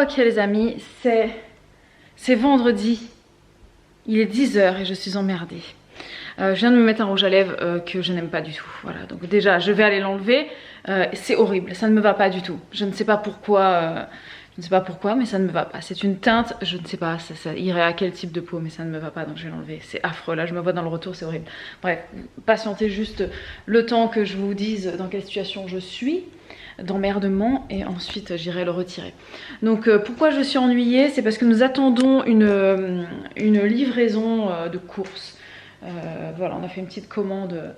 Ok les amis, c'est vendredi, il est 10 h et je suis emmerdée. Je viens de me mettre un rouge à lèvres que je n'aime pas du tout. Voilà, donc déjà je vais aller l'enlever. C'est horrible, ça ne me va pas du tout. Je ne sais pas pourquoi, mais ça ne me va pas. C'est une teinte, je ne sais pas, ça irait à quel type de peau, mais ça ne me va pas, donc je vais l'enlever. C'est affreux, là je me vois dans le retour, c'est horrible. Bref, patientez juste le temps que je vous dise dans quelle situation je suis d'emmerdement et ensuite j'irai le retirer. Donc pourquoi je suis ennuyée, c'est parce que nous attendons une livraison de courses. Voilà, on a fait une petite commande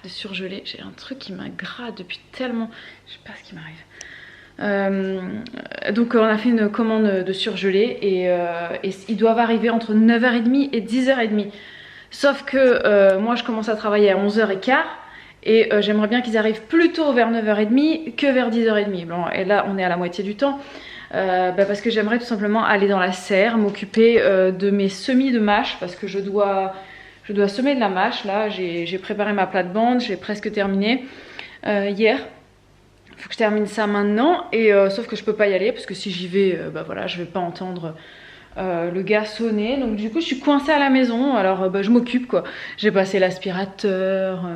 de surgelé. J'ai un truc qui m'aggrave depuis tellement, je sais pas ce qui m'arrive. Donc on a fait une commande de surgelé et ils doivent arriver entre 9h30 et 10h30. Sauf que moi je commence à travailler à 11h15 et j'aimerais bien qu'ils arrivent plus tôt vers 9h30 que vers 10h30. Bon, et là on est à la moitié du temps. Parce que j'aimerais tout simplement aller dans la serre, m'occuper de mes semis de mâche parce que je dois semer de la mâche. Là j'ai préparé ma plate-bande, j'ai presque terminé hier. Il faut que je termine ça maintenant et sauf que je peux pas y aller parce que si j'y vais, voilà, je vais pas entendre le gars sonner. Donc du coup je suis coincée à la maison. Alors je m'occupe quoi. J'ai passé l'aspirateur.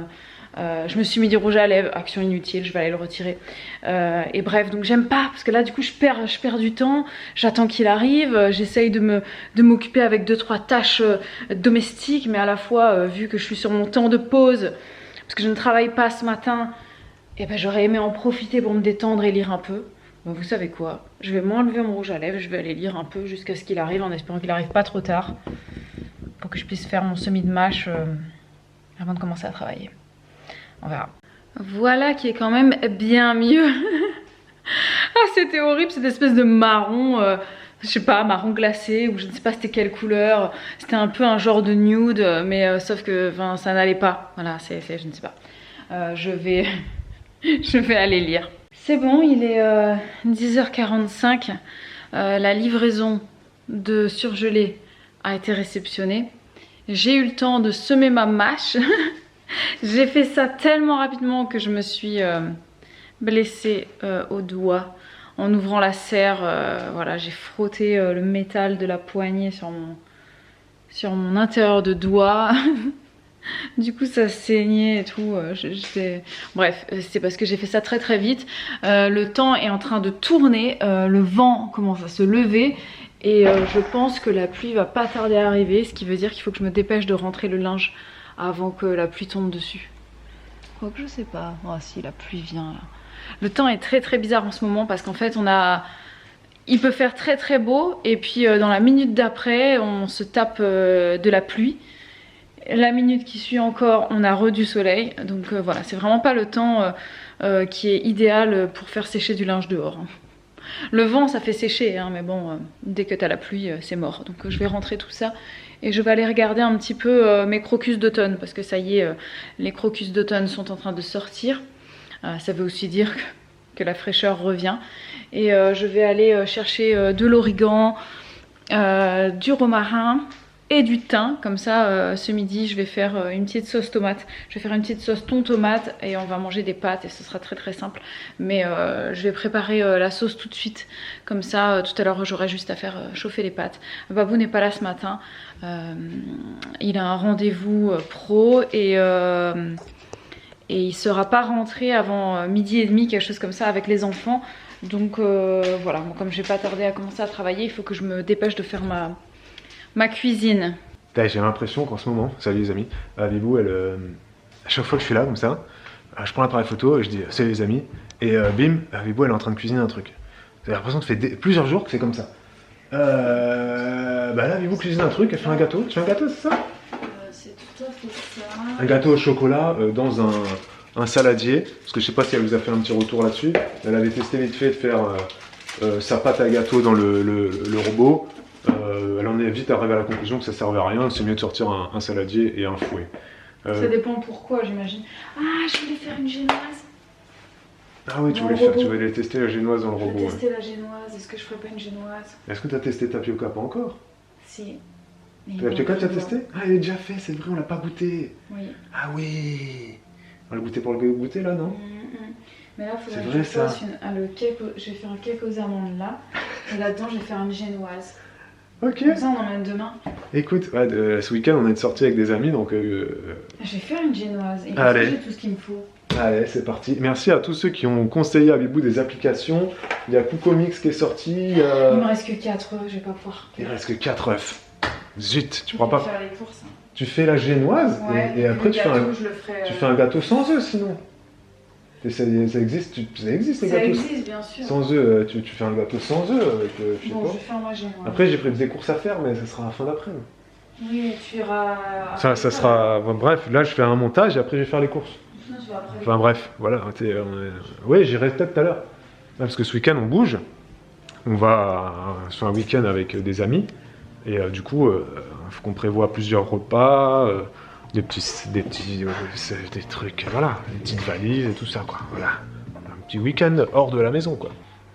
Je me suis mis du rouge à lèvres, action inutile, je vais aller le retirer. Et bref, donc j'aime pas parce que là du coup je perds du temps. J'attends qu'il arrive, j'essaye de m'occuper avec 2-3 tâches domestiques, mais à la fois vu que je suis sur mon temps de pause, parce que je ne travaille pas ce matin, et ben j'aurais aimé en profiter pour me détendre et lire un peu. Donc vous savez quoi, je vais m'enlever mon rouge à lèvres, je vais aller lire un peu jusqu'à ce qu'il arrive, en espérant qu'il arrive pas trop tard, pour que je puisse faire mon semis de mâche avant de commencer à travailler. On verra. Voilà qui est quand même bien mieux. Ah c'était horrible cette espèce de marron, je sais pas, marron glacé ou je ne sais pas c'était quelle couleur. C'était un peu un genre de nude mais sauf que ça n'allait pas. Voilà, je ne sais pas. Je vais aller lire. C'est bon, il est 10h45. La livraison de surgelé a été réceptionnée. J'ai eu le temps de semer ma mâche. J'ai fait ça tellement rapidement que je me suis blessée au doigt en ouvrant la serre. Voilà, j'ai frotté le métal de la poignée sur mon intérieur de doigt. Du coup ça saignait et tout. Bref, c'est parce que j'ai fait ça très très vite. Le temps est en train de tourner, le vent commence à se lever. Et je pense que la pluie va pas tarder à arriver, ce qui veut dire qu'il faut que je me dépêche de rentrer le linge avant que la pluie tombe dessus. Quoique je sais pas. Oh si, la pluie vient là. Le temps est très très bizarre en ce moment parce qu'en fait il peut faire très très beau et puis dans la minute d'après on se tape de la pluie. La minute qui suit encore on a du soleil. Donc voilà, c'est vraiment pas le temps qui est idéal pour faire sécher du linge dehors. Le vent ça fait sécher hein, mais bon dès que t'as la pluie c'est mort. Donc je vais rentrer tout ça. Et je vais aller regarder un petit peu mes crocus d'automne parce que ça y est, les crocus d'automne sont en train de sortir. Ça veut aussi dire que la fraîcheur revient. Et je vais aller chercher de l'origan, du romarin et du thym. Comme ça, ce midi, je vais faire une petite sauce tomate. Je vais faire une petite sauce thon tomate et on va manger des pâtes et ce sera très très simple. Mais je vais préparer la sauce tout de suite. Comme ça, tout à l'heure, j'aurai juste à faire chauffer les pâtes. Babou n'est pas là ce matin. Il a un rendez-vous pro et il sera pas rentré avant midi et demi, quelque chose comme ça avec les enfants. Donc voilà, bon, comme je vais pas tarder à commencer à travailler, il faut que je me dépêche de faire ma cuisine. J'ai l'impression qu'en ce moment, salut les amis, Vibou, à chaque fois que je suis là comme ça, je prends l'appareil photo et je dis salut les amis, et bim, Vibou elle est en train de cuisiner un truc. J'ai l'impression que ça fait plusieurs jours que c'est comme ça. Là, Vibou cuisine un truc, elle fait un gâteau. Tu fais un gâteau, c'est ça? C'est tout à fait ça. Un gâteau au chocolat dans un saladier, parce que je sais pas si elle vous a fait un petit retour là-dessus. Elle avait testé vite fait de faire sa pâte à gâteau dans le robot. Elle en est vite arrivée à la conclusion que ça servait à rien, c'est mieux de sortir un saladier et un fouet. Ça dépend pourquoi, j'imagine. Ah, je voulais faire une génoise. Ah oui, tu voulais tester la génoise dans le robot. Je voulais tester la génoise, est-ce que je ferais pas une génoise? Est-ce que tu as testé tapioca? Pas encore. Si. Tapioca, tu as testé? Ah, il est déjà fait, c'est vrai, on l'a pas goûté. Oui. Ah oui. On l'a goûté pour le goûter là, non? Mais là, il faudrait que je fasse je vais faire un cake aux amandes là. Et là-dedans, je vais faire une génoise. Ok. Comme ça, on emmène demain. Écoute, ouais, ce week-end, on est sorti avec des amis, donc... Je vais faire une génoise. Et Allez. j'ai tout ce qu'il me faut. Allez, c'est parti. Merci à tous ceux qui ont conseillé à Bibou des applications. Il y a Coucomix qui est sorti. Il me reste que 4 œufs, je vais pas pouvoir. Il reste que 4 œufs. Zut, tu Je crois vais pas. faire les courses. Tu fais la génoise Ouais, et après le tu fais, gâteau, je le ferai, tu fais un gâteau sans œufs sinon. Et ça existe, ça existe les Ça gâteaux existe, bien sûr. sans œufs. Tu fais un gâteau sans œufs avec, je sais Bon, pas. je vais faire ma génoise. Après j'ai pris des courses à faire, mais ça sera à la fin d'après-midi. Oui, tu iras. Ça sera. Bref, là je fais un montage et après je vais faire les courses. Non, tu vas après. Enfin bref, voilà. Oui, j'irai peut-être tout à l'heure. Parce que ce week-end on bouge. On va sur un week-end avec des amis. Et du coup, il faut qu'on prévoie plusieurs repas, des trucs, voilà, des petites valises et tout ça, quoi. Voilà. Un petit week-end hors de la maison, quoi.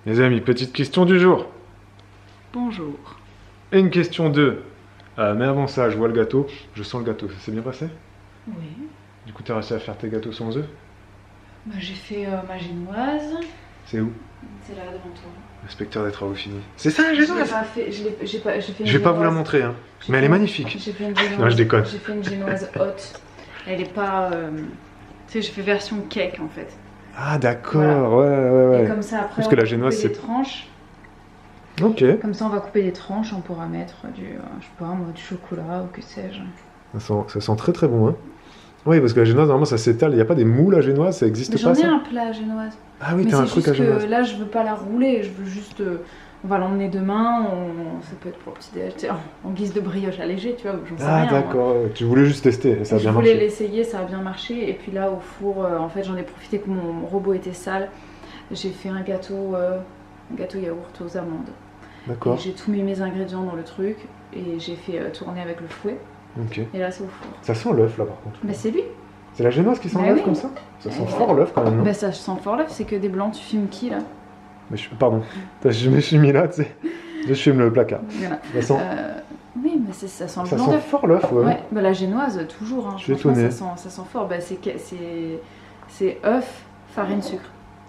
Les amis, petite question du jour. Bonjour. Et une question 2. Mais avant ça, je vois le gâteau. Je sens le gâteau. Ça s'est bien passé? Oui. Du coup, t'as réussi à faire tes gâteaux sans œufs? Bah, j'ai fait ma génoise. C'est où? C'est là devant toi. Inspecteur des travaux finis. C'est ça la Je l'ai génoise? pas fait. J'ai fait une Je vais pas vous la génoise. montrer, hein. J'ai Mais elle fait est une- magnifique. J'ai fait une génoise. Non, je déconne. J'ai fait une génoise haute. Elle est pas. Tu sais, j'ai fait version cake en fait. Ah, d'accord. Voilà. Ouais. Et comme ça, après, Parce on que la va génoise, couper des c'est- tranches. Ok. Comme ça, on va couper des tranches. On pourra mettre du, je sais pas, moi, du chocolat ou que sais-je. Ça sent très très bon, hein. Oui, parce que la génoise, normalement, ça s'étale. Il n'y a pas des moules à génoise, ça existe Mais pas, j'en ai ça? un plat génoise. Ah oui, Mais t'as un c'est truc juste à génoise. que là, je veux pas la rouler. Je veux juste. On va l'emmener demain. Ça peut être pour le petit déj, en guise de brioche allégée, tu vois. J'en sais Ah, rien. moi. d'accord. Tu voulais juste tester et ça a Je bien voulais marché. l'essayer, ça a bien marché. Et puis là, au four, en fait, j'en ai profité que mon robot était sale. J'ai fait un gâteau yaourt aux amandes. Et D'accord. j'ai tout mis mes ingrédients dans le truc et j'ai fait tourner avec le fouet. Ok. Et là, c'est au four. Ça sent l'œuf, là, par contre. Bah, c'est lui. C'est la génoise qui sent Bah l'œuf oui. comme ça? Ça sent Ouais. fort l'œuf, quand même, non? Bah, ça sent fort l'œuf, c'est que des blancs. Tu filmes qui là? Pardon. Je me suis mis là, tu sais. Je filme le placard. Voilà. Ça sent, Oui, mais ça sent le ça blanc sent d'œuf. fort l'œuf, ouais. Ouais, bah, la génoise, toujours. Hein. Je suis Franchement, étonné. ça sent fort. Bah, c'est œuf, farine, sucre.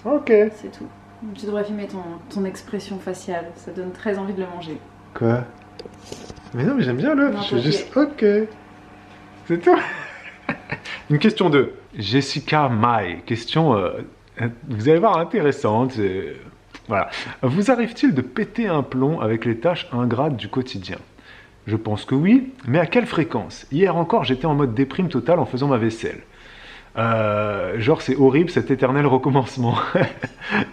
Ok. C'est tout. Tu devrais filmer ton expression faciale. Ça donne très envie de le manger. Quoi? Mais non, mais j'aime bien l'œuf. Non, Je suis ok. juste ok. C'est tout. Une question 2. Jessica Mai. Question, vous allez voir, intéressante. Voilà. Vous arrive-t-il de péter un plomb avec les tâches ingrates du quotidien? Je pense que oui, mais à quelle fréquence? Hier encore, j'étais en mode déprime totale en faisant ma vaisselle. Genre c'est horrible cet éternel recommencement.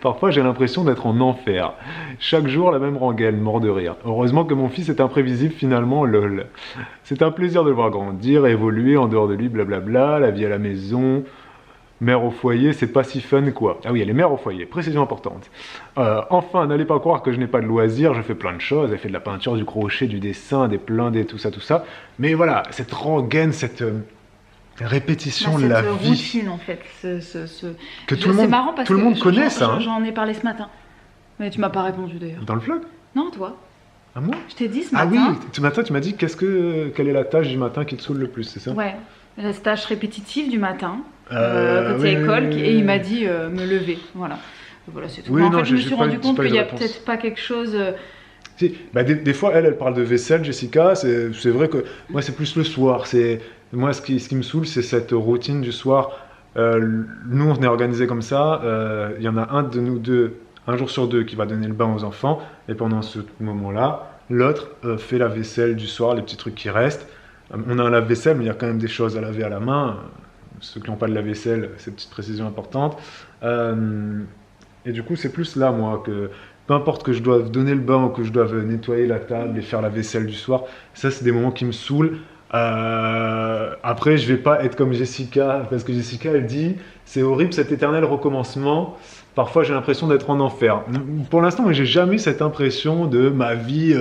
Parfois j'ai l'impression d'être en enfer. Chaque jour la même rengaine, mort de rire. Heureusement que mon fils est imprévisible finalement, lol. C'est un plaisir de le voir grandir, évoluer en dehors de lui, blablabla, la vie à la maison, mère au foyer, c'est pas si fun quoi. Ah oui, elle est mère au foyer, précision importante. Enfin, n'allez pas croire que je n'ai pas de loisirs, je fais plein de choses, elle fait de la peinture, du crochet, du dessin, des plindés, tout ça. Mais voilà, cette rengaine, cette... répétition de la cette vie routine en fait. que tout le C'est monde, marrant parce tout le que monde connaît ça. Hein. J'en ai parlé ce matin. Mais tu m'as pas répondu d'ailleurs. Dans le vlog? Non, toi. À moi? Je t'ai dit ce Ah matin. oui, ce matin tu m'as dit quelle est la tâche du matin qui te saoule le plus, c'est ça? Ouais. La tâche répétitive du matin. Côté oui, école. oui, Et il m'a oui. dit me lever. Voilà. Voilà, c'est tout. Oui, Mais en non, fait, je me j'ai suis pas rendu eu- compte j'ai pas eu qu'il y de a réponse. peut-être pas quelque chose. Si, bah, des fois, elle parle de vaisselle, Jessica. C'est vrai que moi, c'est plus le soir. Moi, ce qui me saoule, c'est cette routine du soir. Nous, on est organisé comme ça. Il y en a un de nous deux, un jour sur deux, qui va donner le bain aux enfants. Et pendant ce moment-là, l'autre fait la vaisselle du soir, les petits trucs qui restent. On a un lave-vaisselle, mais il y a quand même des choses à laver à la main. Ceux qui n'ont pas de lave-vaisselle, c'est une petite précision importante. Et du coup, c'est plus là, moi, que peu importe que je doive donner le bain ou que je doive nettoyer la table et faire la vaisselle du soir, ça, c'est des moments qui me saoulent. Après, je vais pas être comme Jessica, parce que Jessica, elle dit, c'est horrible cet éternel recommencement. Parfois, j'ai l'impression d'être en enfer. Pour l'instant, moi, j'ai jamais eu cette impression de ma vie.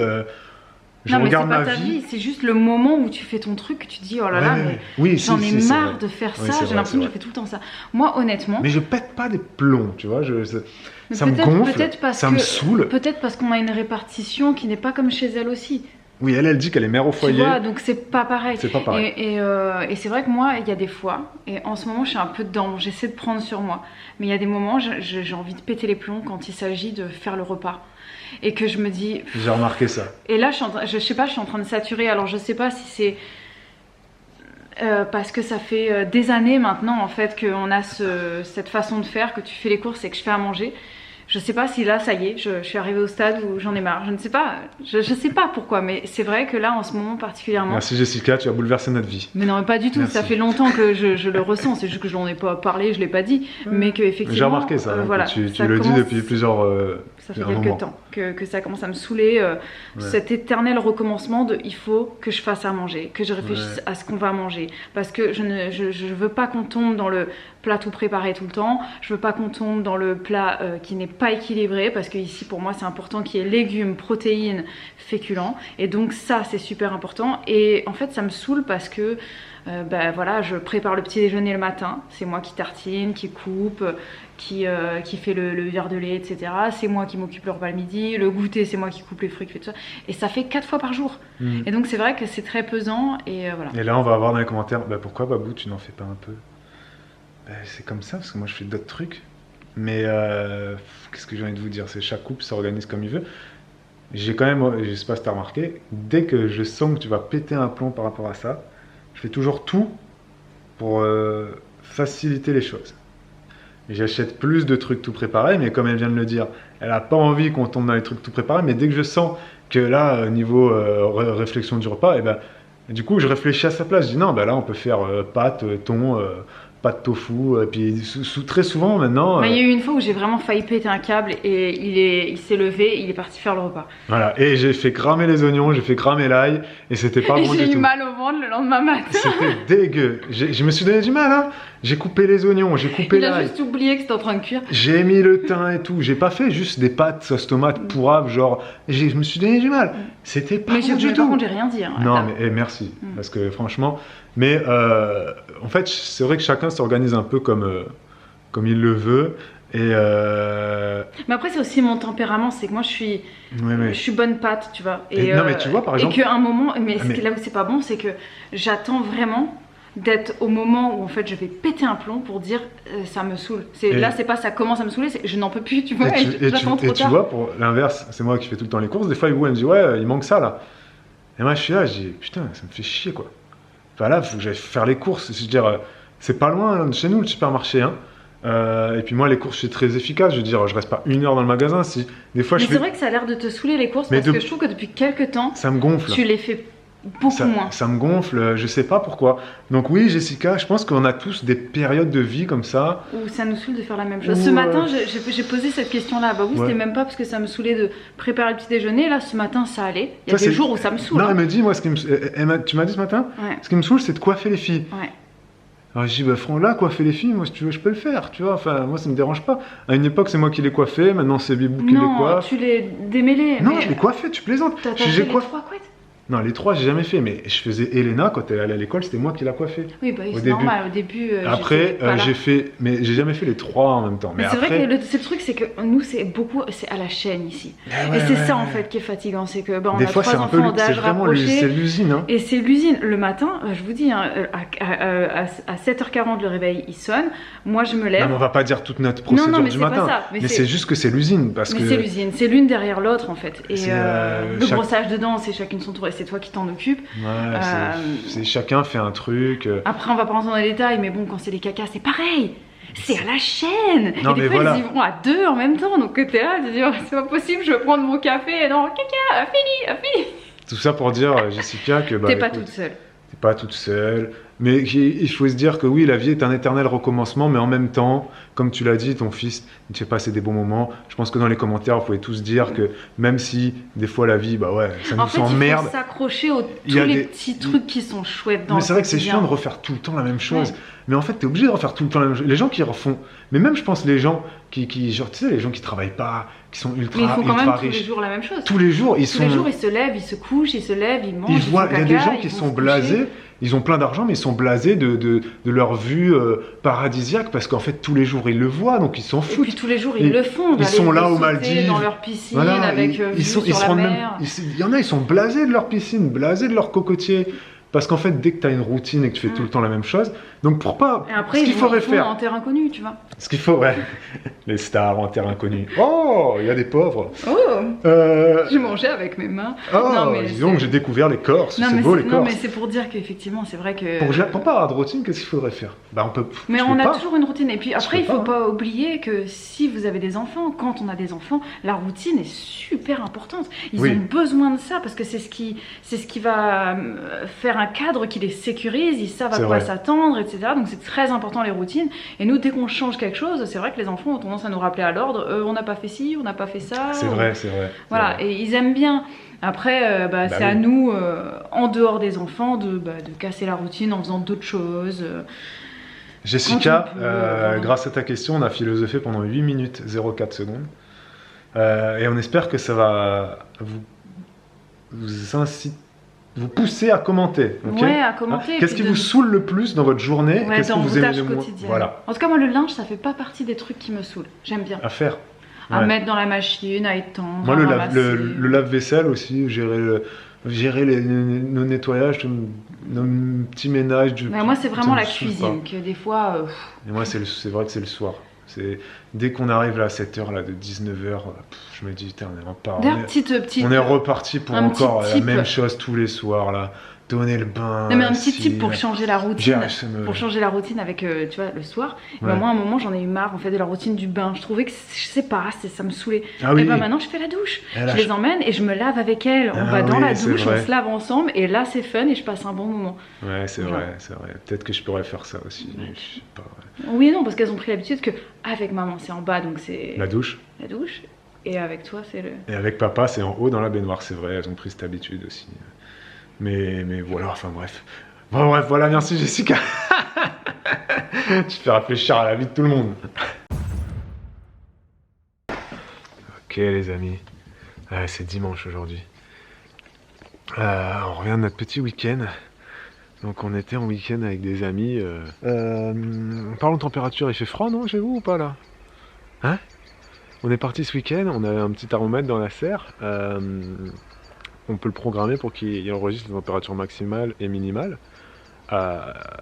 Je Non, mais c'est regarde pas ma ta vie. vie, c'est juste le moment où tu fais ton truc, tu te dis oh là là, Ouais, mais oui, j'en si, ai c'est marre vrai. de faire Oui, ça, c'est j'ai vrai, l'impression que c'est je fais tout le temps ça. Moi, honnêtement, Mais je pète pas des plombs, tu vois. mais Ça me peut-être- gonfle, peut-être parce ça que- me saoule. peut-être parce qu'on a une répartition qui n'est pas comme chez elle aussi. Oui, elle dit qu'elle est mère au Tu foyer. vois, donc c'est pas pareil. C'est pas pareil. Et c'est vrai que moi, il y a des fois, et en ce moment, je suis un peu dedans, j'essaie de prendre sur moi. Mais il y a des moments, j'ai envie de péter les plombs quand il s'agit de faire le repas. Et que je me dis... J'ai remarqué ça. Et là, je sais pas, je suis en train de saturer. Alors, je sais pas si c'est... parce que ça fait des années maintenant, en fait, qu'on a cette façon de faire, que tu fais les courses et que je fais à manger. Je sais pas si là, ça y est, je suis arrivée au stade où j'en ai marre. Je ne sais pas, je sais pas pourquoi, mais c'est vrai que là, en ce moment particulièrement... Merci Jessica, tu as bouleversé notre vie. Mais non, mais pas du tout. Merci. Ça fait longtemps que je le ressens. C'est juste que je n'en ai pas parlé, je l'ai pas dit, mais que effectivement. J'ai remarqué ça. Voilà, tu ça le commence, dis depuis plusieurs. Ça fait un quelques moment. temps que ça commence à me saouler. Cet éternel recommencement de il faut que je fasse à manger, que je réfléchisse à ce qu'on va manger, parce que je veux pas qu'on tombe dans le plat tout préparé tout le temps. Je veux pas qu'on tombe dans le plat qui n'est pas équilibré, parce que ici pour moi c'est important qu'il y ait légumes, protéines, féculents, et donc ça c'est super important. Et en fait ça me saoule parce que ben voilà, je prépare le petit déjeuner le matin, c'est moi qui tartine, qui coupe, qui fait le verre de lait, etc. C'est moi qui m'occupe le repas le midi, le goûter c'est moi qui coupe les fruits, qui fait tout ça. Et ça fait 4 fois par jour. Et donc c'est vrai que c'est très pesant et voilà. Et là on va avoir dans les commentaires, bah pourquoi Babou tu n'en fais pas un peu? Bah, c'est comme ça parce que moi je fais d'autres trucs. Mais qu'est-ce que j'ai envie de vous dire, c'est chaque couple s'organise comme il veut. J'ai quand même, je sais pas si t'as remarqué, dès que je sens que tu vas péter un plomb par rapport à ça, je fais toujours tout pour faciliter les choses. J'achète plus de trucs tout préparés, mais comme elle vient de le dire, elle n'a pas envie qu'on tombe dans les trucs tout préparés, mais dès que je sens que là, niveau réflexion du repas, et ben, du coup, je réfléchis à sa place. Je dis non, ben là, on peut faire pâte, thon, pâte tofu, et puis très souvent maintenant... Il y a eu une fois où j'ai vraiment failli péter un câble et il s'est levé, il est parti faire le repas. Voilà, et j'ai fait cramer les oignons, j'ai fait cramer l'ail, et c'était pas bon du tout. Et j'ai eu mal au ventre le lendemain matin. C'était dégueu. Je me suis donné du mal, hein. J'ai coupé les oignons, j'ai coupé l'ail. Il a juste oublié que c'était en train de cuire. J'ai mis le thym et tout. J'ai pas fait juste des pâtes sauce tomate pourrave, genre. Je me suis donné du mal. C'était pas bon du tout. Par contre, j'ai rien dit. Hein, non, mais merci. Parce que franchement. Mais en fait, c'est vrai que chacun s'organise un peu comme il le veut. Mais après, c'est aussi mon tempérament. C'est que moi, je suis bonne pâte, tu vois. Non, mais tu vois, par exemple. Et qu'à un moment. Mais là où c'est pas bon, c'est que j'attends vraiment d'être au moment où en fait je vais péter un plomb pour dire ça me saoule. Là c'est pas ça commence à me saouler, c'est je n'en peux plus, tu vois. J'attends trop tard. Tu vois, pour l'inverse, c'est moi qui fais tout le temps les courses. Des fois, elle me dit ouais, il manque ça là. Et moi je suis là, je dis putain, ça me fait chier quoi. Enfin là, il faut que j'aille faire les courses. Je veux dire, c'est pas loin de chez nous le supermarché. Hein. Et puis moi les courses c'est très efficace. Je veux dire, je reste pas 1 heure dans le magasin. Si des fois mais c'est vrai que ça a l'air de te saouler les courses parce que je trouve que depuis quelques temps, ça me gonfle. Tu les fais beaucoup moins. Ça me gonfle, je sais pas pourquoi. Donc oui, Jessica, je pense qu'on a tous des périodes de vie comme ça. Où ça nous saoule de faire la même chose. Ce matin, j'ai posé cette question-là à Babou, c'était même pas parce que ça me saoulait de préparer le petit déjeuner. Là, ce matin, ça allait. Il y a des jours où ça me saoule. Non, elle me dit, moi, tu m'as dit ce matin, ce qui me saoule, c'est de coiffer les filles. Ouais. Alors je dis, bah là, coiffer les filles, moi, si tu veux, je peux le faire, tu vois. Enfin, moi, ça me dérange pas. À une époque, c'est moi qui les coiffais, maintenant, c'est Bibou qui les coiffe. Non, tu les démêlais. Non, je les coiffais, tu plaisantes. T'as fait les 3 couettes? Non, les 3, j'ai jamais fait, mais je faisais Elena quand elle allait à l'école, c'était moi qui la coiffais. Oui, bah, c'est normal, au début. Après, j'ai fait, mais j'ai jamais fait les 3 en même temps. Mais c'est vrai que le truc, c'est que nous, c'est à la chaîne ici. Et c'est ça, en fait, qui est fatigant, c'est que on a 3 enfants d'âge rapproché. C'est l'usine. Hein. Et c'est l'usine. Le matin, je vous dis, hein, à 7h40, le réveil, il sonne. Moi, je me lève. Non, mais on va pas dire toute notre procédure du matin. Pas ça, mais c'est juste que c'est l'usine. Mais c'est l'usine, c'est l'une derrière l'autre, en fait. Et le brossage de dents, c'est chacune son tour. C'est toi qui t'en occupes. Ouais, chacun fait un truc. Après, on va pas rentrer dans les détails, mais bon, quand c'est les cacas, c'est pareil. C'est à la chaîne. Non, et des fois, ils y vont à 2 en même temps. Donc, t'es là, tu dis, oh, c'est pas possible, je veux prendre mon café. Non, caca, fini. Tout ça pour dire, Jessica, que t'es pas toute seule. T'es pas toute seule. Mais il faut se dire que oui, la vie est un éternel recommencement, mais en même temps, comme tu l'as dit, ton fils ne te fait passer des bons moments. Je pense que dans les commentaires, vous pouvez tous dire que même si des fois la vie, bah ouais, ça nous s'emmerde. Il faut s'accrocher aux tous les petits trucs qui sont chouettes dans le quotidien. Mais c'est vrai que c'est chiant de refaire tout le temps la même chose. Ouais. Mais en fait, t'es obligé de refaire tout le temps la même chose. Les gens qui refont, mais même je pense les gens qui genre, tu sais, les gens qui travaillent pas, qui sont Mais ils ultra, font quand ultra même tous les riches. jours la même chose. Tous les jours, ils Tous les jours, ils se lèvent, ils se couchent, ils se lèvent, ils mangent, ils ils font voient, il y a des caca, gens ils qui vont sont se coucher. blasés, ils ont plein d'argent, mais ils sont blasés de leur vue paradisiaque, parce qu'en fait, tous les jours, ils le voient, donc ils s'en Et foutent. puis tous les jours, Et ils le font. ils d'aller sont là sauter aux Maldives. dans leur piscine, Voilà, avec vue sur se la rendent même, mer. il y en a, ils sont blasés de leur piscine, blasés de leur cocotier. Parce qu'en fait, dès que tu as une routine et que tu fais tout le temps la même chose, donc pour pas. Et après, ce qu'il ils faudrait font faire. en terre inconnue, tu vois. Ce qu'il faut, ouais. Les stars en terre inconnue. Oh, il y a des pauvres. Oh, Euh, j'ai mangé avec mes mains. Oh, Non, mais disons que j'ai découvert les Corses. C'est beau les non, Corses. mais c'est pour dire qu'effectivement, c'est vrai que. Pour pas avoir de routine, qu'est-ce qu'il faudrait faire? Bah, on peut. Mais tu on peux a pas. toujours une routine. Et puis après, peux il faut pas, pas oublier que si vous avez des enfants, quand on a des enfants, la routine est super importante. Ils Oui. ont besoin de ça parce que c'est ce qui va faire un cadre qui les sécurise. Ils savent à C'est quoi vrai. s'attendre, etc. Donc c'est très important les routines. Et nous, dès qu'on change quelque chose, c'est vrai que les enfants ont tendance à nous rappeler à l'ordre. On n'a pas fait ci, on n'a pas fait ça. C'est vrai, c'est vrai. Voilà, C'est vrai. et ils aiment bien. Après, c'est oui. à nous, en dehors des enfants, de casser la routine en faisant d'autres choses. Jessica, Quand on peut, voilà. grâce à ta question, on a philosophé pendant 8 minutes 04 secondes. Et on espère que ça va vous pousser à commenter. Ok. Ouais, à commenter. et Qu'est-ce puis qui vous saoule le plus dans votre journée? Ouais, Qu'est-ce que dans vous vos aimez tâches le moins? quotidiennes. Voilà, En tout cas, moi, le linge, ça fait pas partie des trucs qui me saoulent. J'aime bien. à faire. À Ouais. mettre dans la machine, à étendre, Moi, à ramasser. le lave-vaisselle aussi, gérer nos nettoyages, nos petits ménages. Ouais, moi, c'est vraiment ça la me saoule cuisine, que des fois... Et moi, c'est vrai que c'est le soir. Dès qu'on arrive là, à cette heure là de 19h, je me dis, putain, D'ailleurs, petite... on est reparti pour un petit encore la tip. même chose tous les soirs là. Donner le bain. Non, mais un petit si, tip pour changer la routine. ça me- Pour changer la routine avec, tu vois, le soir. Et Ouais. moi, à un moment, j'en ai eu marre, en fait, de la routine du bain. Je trouvais que, je sais pas, ça me saoulait. Ah oui. Et maintenant, je fais la douche. Et là, Je les emmène et je me lave avec elles. On Ah va dans oui, la c'est douche, on vrai. se lave ensemble. Et là, c'est fun et je passe un bon moment. Ouais, c'est Voilà. vrai, c'est vrai. Peut-être que je pourrais faire ça aussi. Ouais. Je sais pas. Ouais. Oui et non, parce qu'elles ont pris l'habitude que avec maman, c'est en bas, donc c'est La douche. la douche. Et avec toi, c'est le... Et avec papa, c'est en haut dans la baignoire, c'est vrai. Elles ont pris cette habitude aussi. Mais voilà, enfin bref. Bon, bref, voilà, merci Jessica. Tu fais réfléchir à la vie de tout le monde. Ok les amis, c'est dimanche aujourd'hui. On revient de notre petit week-end. Donc on était en week-end avec des amis. Parlons de température, il fait froid non chez vous ou pas là? Hein? On est parti ce week-end, on avait un petit thermomètre dans la serre. On peut le programmer pour qu'il enregistre les températures maximales et minimales.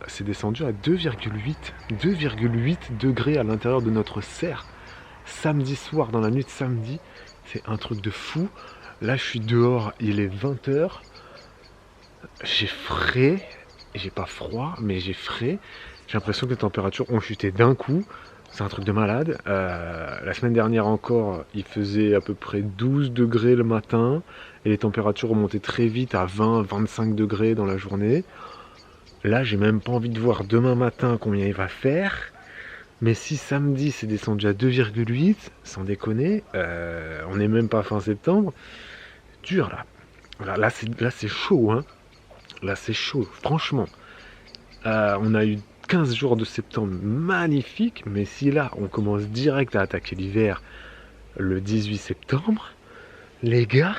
C'est descendu à 2,8 degrés à l'intérieur de notre serre. Samedi soir, dans la nuit de samedi, c'est un truc de fou. Là, je suis dehors, il est 20h. J'ai frais, j'ai pas froid, mais j'ai frais. J'ai l'impression que les températures ont chuté d'un coup. C'est un truc de malade. La semaine dernière encore, il faisait à peu près 12 degrés le matin. Et les températures ont monté très vite à 20-25 degrés dans la journée. Là, j'ai même pas envie de voir demain matin combien il va faire. Mais si samedi c'est descendu à 2,8, sans déconner, on n'est même pas fin septembre. Dur là. Là c'est chaud, hein. Là c'est chaud, franchement. On a eu 15 jours de septembre magnifiques, mais si là on commence direct à attaquer l'hiver le 18 septembre, les gars,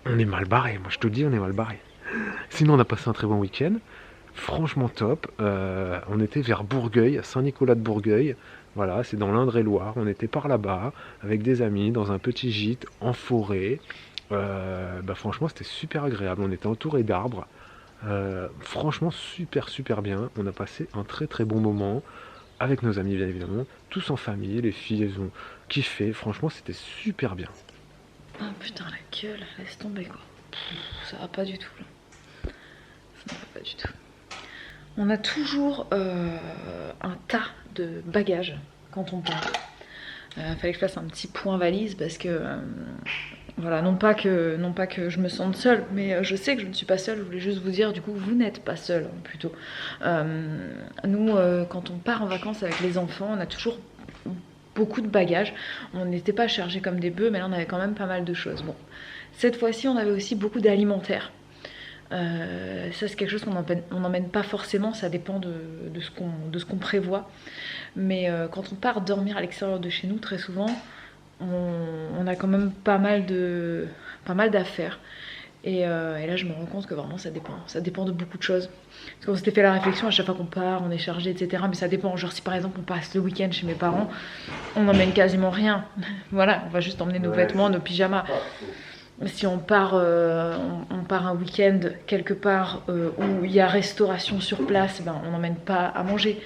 on est mal barré. Moi je te le dis, on est mal barré. Sinon on a passé un très bon week-end. Franchement top, on était vers Bourgueil, Saint-Nicolas de Bourgueil, voilà, c'est dans l'Indre-et-Loire, on était par là-bas, avec des amis, dans un petit gîte, en forêt, franchement c'était super agréable, on était entouré d'arbres, franchement super bien, on a passé un très très bon moment, avec nos amis bien évidemment, tous en famille, les filles elles ont kiffé, franchement c'était super bien. Ah putain, la gueule, laisse tomber quoi. Ça va pas du tout là. Ça va pas du tout. On a toujours un tas de bagages quand on part. Fallait que je fasse un petit point valise parce que voilà, non pas que je me sente seule, mais je sais que je ne suis pas seule. Je voulais juste vous dire, du coup, vous n'êtes pas seule plutôt. Nous, quand on part en vacances avec les enfants, on a toujours beaucoup de bagages. On n'était pas chargés comme des bœufs, mais là on avait quand même pas mal de choses. Bon, cette fois-ci, on avait aussi beaucoup d'alimentaire. Ça c'est quelque chose qu'on n'emmène pas forcément, ça dépend de ce qu'on prévoit, mais quand on part dormir à l'extérieur de chez nous, très souvent on a quand même pas mal d'affaires. Et là, je me rends compte que vraiment, ça dépend de beaucoup de choses. Parce qu'on s'était fait la réflexion, à chaque fois qu'on part, on est chargé, etc. Mais ça dépend. Genre, si par exemple, on passe le week-end chez mes parents, on n'emmène quasiment rien. Voilà, on va juste emmener nos vêtements, nos pyjamas. Si on part un week-end quelque part où il y a restauration sur place, ben, on n'emmène pas à manger.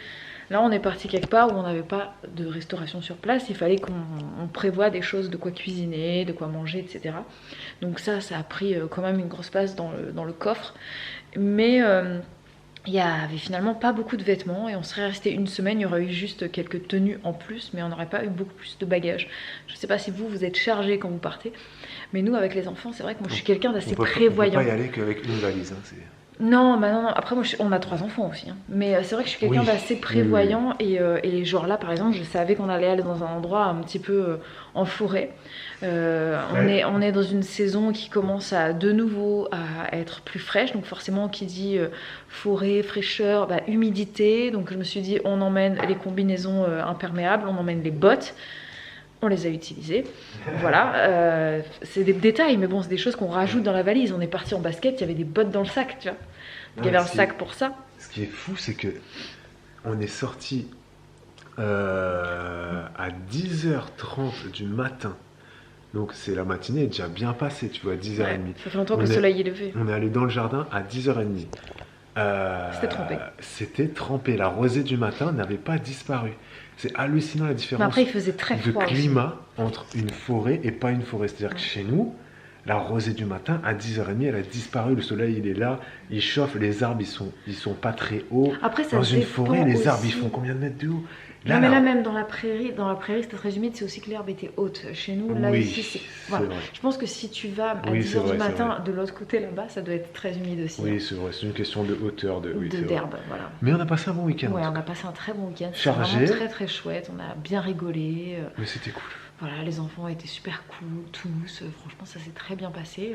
Là, on est parti quelque part où on n'avait pas de restauration sur place. Il fallait qu'on prévoie des choses, de quoi cuisiner, de quoi manger, etc. Donc ça a pris quand même une grosse place dans le coffre. Mais il y avait finalement pas beaucoup de vêtements et on serait resté une semaine. Il y aurait eu juste quelques tenues en plus, mais on n'aurait pas eu beaucoup plus de bagages. Je ne sais pas si vous êtes chargé quand vous partez. Mais nous, avec les enfants, c'est vrai que moi, je suis quelqu'un d'assez prévoyant. On peut pas y aller qu'avec une valise. Hein, non. Après, moi, on a 3 enfants aussi. Hein. Mais c'est vrai que je suis quelqu'un d'assez prévoyant. Et les jours là, par exemple, je savais qu'on allait aller dans un endroit un petit peu en forêt. On est dans une saison qui commence de nouveau à être plus fraîche. Donc forcément, qui dit forêt, fraîcheur, humidité. Donc je me suis dit, on emmène les combinaisons imperméables, on emmène les bottes. On les a utilisés. Voilà, c'est des détails, mais bon, c'est des choses qu'on rajoute dans la valise. On est parti en basket, il y avait des bottes dans le sac, tu vois. Donc, il y avait un sac pour ça. Ce qui est fou, c'est que on est sorti à 10h30 du matin. Donc c'est la matinée est déjà bien passée, tu vois, 10h30. Ouais, ça fait longtemps que le soleil est levé. On est allé dans le jardin à 10h30. C'était trempé. C'était trempé. La rosée du matin n'avait pas disparu. C'est hallucinant la différence. Mais après, il faisait très froid de climat entre une forêt et pas une forêt. C'est-à-dire que chez nous, la rosée du matin, à 10h30, elle a disparu. Le soleil, il est là, il chauffe. Les arbres, ils sont pas très hauts. Après, ça dans une forêt, les aussi. arbres, ils font combien de mètres de haut? Là, mais là même dans la prairie c'était très humide, c'est aussi que l'herbe était haute. Chez nous, là, ici, c'est... Voilà. Je pense que si tu vas à 10h du matin, de l'autre côté, là-bas, ça doit être très humide aussi. Oui, c'est vrai, c'est une question de hauteur. D'herbe, voilà. Mais on a passé un bon week-end. Ouais, on a passé un très bon week-end. Chargé. C'était vraiment très très chouette, on a bien rigolé. Mais c'était cool. Voilà, les enfants étaient super cool, tous. Franchement, ça s'est très bien passé.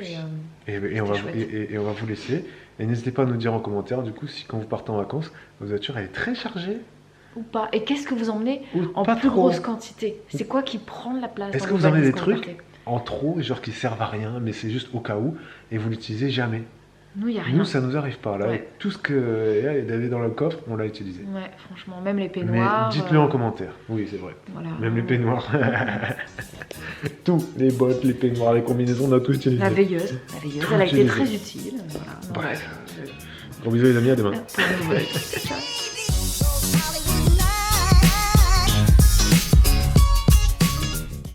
Et on va vous laisser. Et n'hésitez pas à nous dire en commentaire, du coup, si quand vous partez en vacances, votre voiture, elle est très chargée. Ou pas. Et qu'est-ce que vous emmenez en plus grosse quantité? C'est quoi qui prend la place? Est-ce que vous emmenez des trucs en trop, genre qui servent à rien, mais c'est juste au cas où, et vous l'utilisez jamais? Nous, il n'y a rien. Nous, ça nous arrive pas. Là, tout ce qu'il y avait dans le coffre, on l'a utilisé. Ouais, franchement, même les peignoirs. Mais dites-le en commentaire. Oui, c'est vrai. Voilà. Même les peignoirs. Tout, les bottes, les peignoirs, les combinaisons, on a tout utilisé. La veilleuse, elle a été très utile. Voilà. Bref. Gros bisous les amis, à demain. Ciao.